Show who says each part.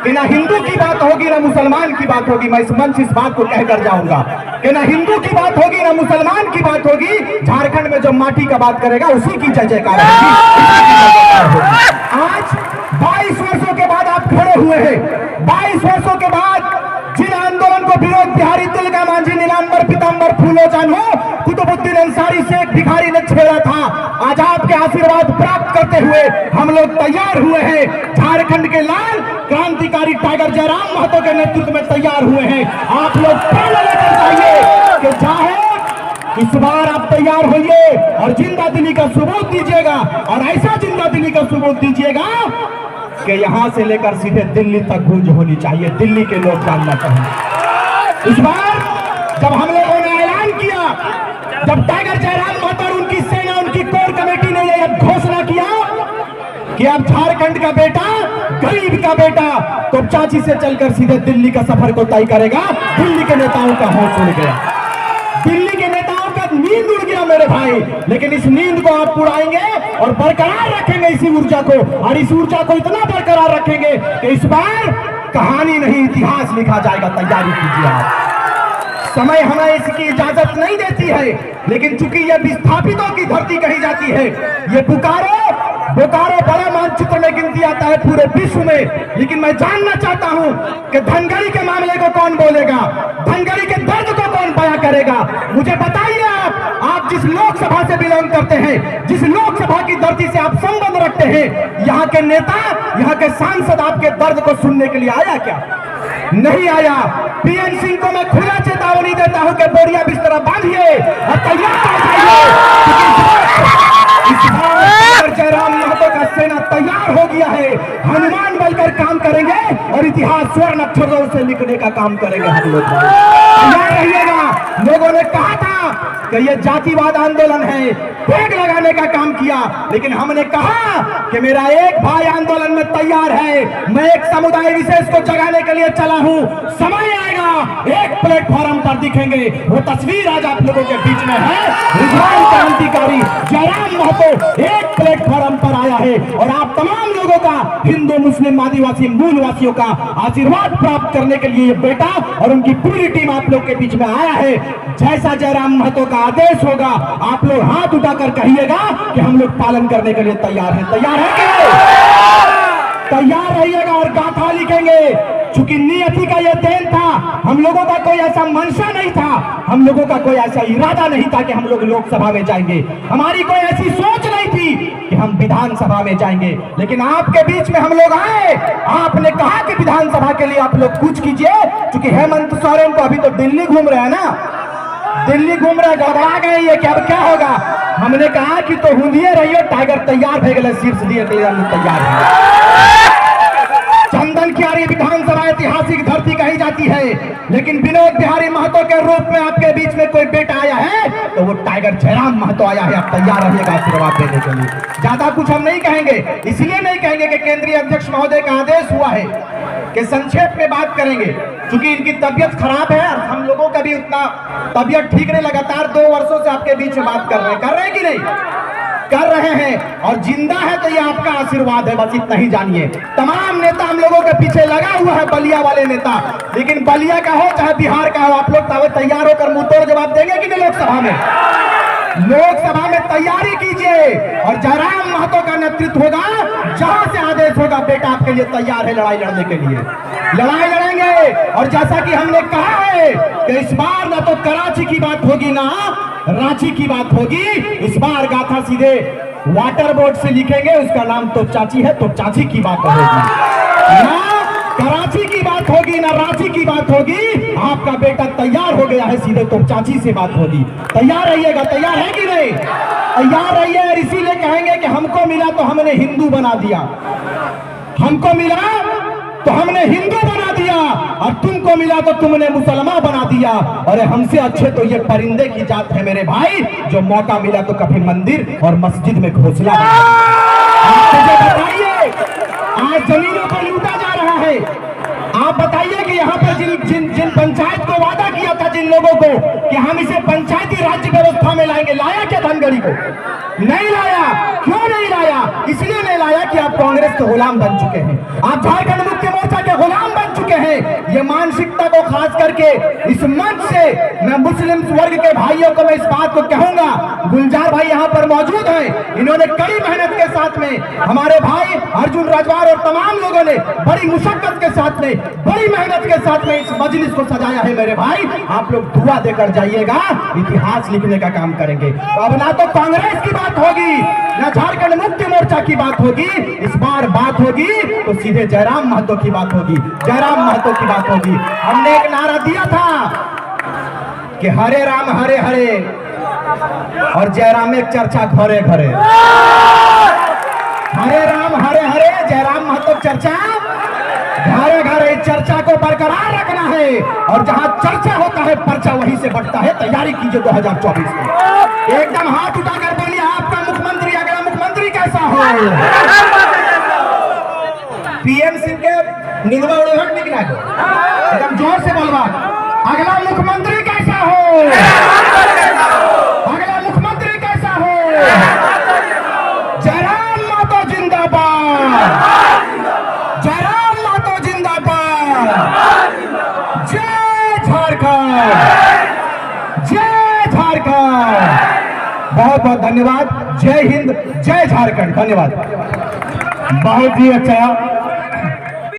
Speaker 1: कि ना हिंदू की बात होगी ना मुसलमान की बात होगी। मैं इस मंच इस बात को कहकर जाऊंगा कि ना हिंदू की बात होगी ना मुसलमान की बात होगी। झारखंड में जो माटी का बात करेगा उसी की जय जयकार होगी। आज 22 वर्षों के बाद आप खड़े हुए हैं। 22 वर्षों के बाद जिन आंदोलन को विनोद बिहारी, तिलका मांझी, नीलांबर, पीतांबर, फूलो जानू, कुतुबुद्दीन अंसारी, शेख भिखारी ने छेड़ा था, आज आपके आशीर्वाद प्राप्त करते हुए हम लोग तैयार हुए हैं। झारखंड के लाल क्रांतिकारी टाइगर जयराम महतो के नेतृत्व में तैयार हुए हैं। आप लोग पहले लेकर जाइए कि चाहे इस बार आप तैयार होइए और जिंदा दिली का सबूत दीजिएगा, और ऐसा जिंदा दिली का सबूत दीजिएगा कि यहां से लेकर सीधे दिल्ली तक गूंज होनी चाहिए। दिल्ली के लोग जानना चाहिए। इस बार जब हम लोगों ने ऐलान किया, जब टाइगर जयराम महतो और उनकी सेना, उनकी कोर कमेटी ने यह घोषणा किया कि अब झारखंड का बेटा, गरीब का बेटा तो चाची से चलकर सीधे दिल्ली का सफर को तय करेगा, दिल्ली के नेताओं का होश उड़ गया। दिल्ली के नेताओं का नींद उड़ गया मेरे भाई। लेकिन इस नींद को आप उड़ाएंगे और बरकरार रखेंगे इसी ऊर्जा को, और इस ऊर्जा को इतना बरकरार रखेंगे कि इस बार कहानी नहीं इतिहास लिखा जाएगा। तैयारी कीजिए आप। समय हमें इसकी इजाजत नहीं देती है, लेकिन चूंकि यह विस्थापितों की धरती कही जाती है, ये बोकारो बड़ा मानचित्र में गिनती आता है पूरे विश्व में। लेकिन मैं जानना चाहता हूं कि धनगढ़ी के मामले को कौन बोलेगा, धनगढ़ी के दर्द को कौन बयां करेगा। मुझे बताइए आप जिस लोकसभा से बिलोंग करते हैं, जिस लोकसभा की धरती से आप संबंध रखते हैं, यहाँ के नेता, यहाँ के सांसद आपके दर्द को सुनने के लिए आया क्या? नहीं आया। पीएन सिंह को मैं खुला चेतावनी देता हूं कि बोरिया बिस्तरा बांधिए और तैयार जयराम महतो का सेना तैयार हो गया है। हनुमान बनकर काम करेंगे और इतिहास स्वर्ण अक्षरों से लिखने का काम करेंगे हम लोग। तैयार रहिएगा। लोगों ने कहा था कि यह जातिवाद आंदोलन है, फेंक लगाने का काम किया, लेकिन हमने कहा कि मेरा एक भाई आंदोलन में तैयार है। मैं एक समुदाय विशेष को जगाने के लिए चला हूं। समय आएगा, एक प्लेटफॉर्म पर दिखेंगे। वो तस्वीर आज आप लोगों के बीच में है। रुझान क्रांतिकारी जयराम महतो एक प्लेटफॉर्म पर आया है, और आप तमाम लोगों का, हिंदू, मुस्लिम, आदिवासी, मूलवासियों का आशीर्वाद प्राप्त करने के लिए बेटा और उनकी पूरी टीम आप लोग के बीच में आया है। जैसा जयराम महतो का आदेश होगा, आप लोग हाथ उठाकर कहिएगा कि हम लोग पालन करने के लिए तैयार हैं। तैयार है क्या? तैयार रहिएगा और गाथा लिखेंगे। चूंकि नियति का यह देन था, हम लोगों का कोई ऐसा मंशा नहीं था, हम लोगों का कोई ऐसा इरादा नहीं था कि हम लोग लोकसभा में जाएंगे। हमारी कोई ऐसी सोच नहीं थी कि हम विधानसभा में जाएंगे। लेकिन आपके बीच में हम लोग आए, आपने कहा कि विधानसभा के लिए आप लोग कुछ कीजिए। चूंकि हेमंत सोरेन को अभी तो दिल्ली घूम रहे हैं ना, दिल्ली घूम रहे, घबरा गए ये कि अब क्या होगा। हमने कहा कि तो हुंदिए रहिए, टाइगर तैयार हो गए, शीर्ष दिए तैयार है। चंदन कियारी विधानसभा ऐतिहासिक धरती कही जाती है, लेकिन विनोद बिहारी महतो के रूप में आपके बीच में कोई बेटा आया है तो वो टाइगर जयराम महतो आया है। आप तैयार रहिएगा आशीर्वाद देने के लिए। ज्यादा कुछ हम नहीं कहेंगे, इसलिए नहीं कहेंगे कि केंद्रीय अध्यक्ष महोदय का आदेश हुआ है कि संक्षेप में बात करेंगे। क्योंकि इनकी तबियत खराब है और हम लोगों का भी उतना तबियत ठीक नहीं। लगातार 2 वर्षों से आपके बीच में बात कर रहे हैं कि नहीं कर रहे हैं, और जिंदा है तो ये आपका आशीर्वाद है, बस इतना ही जानिए। तमाम नेता हम लोगों के पीछे लगा हुआ है, बलिया वाले नेता, लेकिन बलिया का हो चाहे बिहार का हो, आप लोग तैयार होकर मुंह तोड़ जवाब देंगे कि नहीं लोकसभा में? लोकसभा में तैयारी कीजिए और जयराम महतो का नेतृत्व होगा। जहां से आदेश होगा, बेटा आपके लिए तैयार है लड़ाई लड़ने के लिए। लड़ाई लड़ेंगे, और जैसा कि हमने कहा है कि इस बार ना तो कराची की बात होगी ना रांची की बात होगी। इस बार गाथा सीधे वाटर बोर्ड से लिखेंगे, उसका नाम तो चाची है, तो चाची की बात होगी। ना कराची की बात होगी ना रांची की बात होगी। आपका बेटा तैयार हो गया है, सीधे तो चाची से बात होगी। तैयार रहिएगा। तैयार है कि नहीं? तैयार रहिए। और इसीलिए कहेंगे कि हमको मिला तो हमने हिंदू बना दिया, हमको मिला तो हमने हिंदू बना दिया, और तुमको मिला तो तुमने मुसलमान बना दिया। और हमसे अच्छे तो ये परिंदे की जात है मेरे भाई, जो मौका मिला तो कभी मंदिर और मस्जिद में घोंसला। मुझे बताइए, आज जमीनों को लूटा जा रहा है। आप बताइए कि यहाँ पर जिन पंचायत को वादा किया था, जिन लोगों को कि हम इसे पंचायती राज्य व्यवस्था में लाएंगे, लाया क्या धनगढ़ी को? नहीं लाया। क्यों नहीं लाया? इसलिए नहीं लाया कि आप कांग्रेस के गुलाम बन चुके हैं। आप झारखंड मुक्ति मोर्चा मानसिकता को खास करके इस मंच से मैं मुस्लिम वर्ग के भाइयों को मैं इस बात को कहूंगा, गुलजार भाई यहाँ पर मौजूद हैं, इन्होंने कड़ी मेहनत के साथ में, हमारे भाई अर्जुन रजवार और तमाम लोगों ने बड़ी मुशक्कत के साथ में, बड़ी मेहनत के साथ में इस मजलिस को सजाया है। मेरे भाई आप लोग दुआ देकर जाइएगा, इतिहास लिखने का काम करेंगे। तो अब ना तो कांग्रेस की बात होगी, ना झारखंड मुक्ति मोर्चा की बात होगी, इस बार बात होगी तो सीधे जयराम महतो की बात होगी, जयराम महतो की बात होगी। हमने एक नारा दिया था कि हरे राम हरे हरे और जयराम एक चर्चा घरे घरे, हरे राम हरे हरे जयराम महतो चर्चा घरे घरे। चर्चा को बरकरार रखना है और जहां चर्चा होता है पर्चा वहीं से बढ़ता है। तैयारी कीजिए 2024 में। एकदम हाथ उठाकर बोलिए आपका मुख्यमंत्री, अगला मुख्यमंत्री कैसा हो? पीएम सिंह के निंदवा उड़ेहट निकला को एकदम जोर से बोलवा, अगला मुख्यमंत्री कैसा हो? अगला मुख्यमंत्री कैसा हो? जयराम महतो जिंदाबाद, जयराम महतो जिंदाबाद, जय झारखंड, जय झारखंड। बहुत बहुत धन्यवाद। जय हिंद, जय झारखंड। धन्यवाद।
Speaker 2: बहुत ही अच्छा।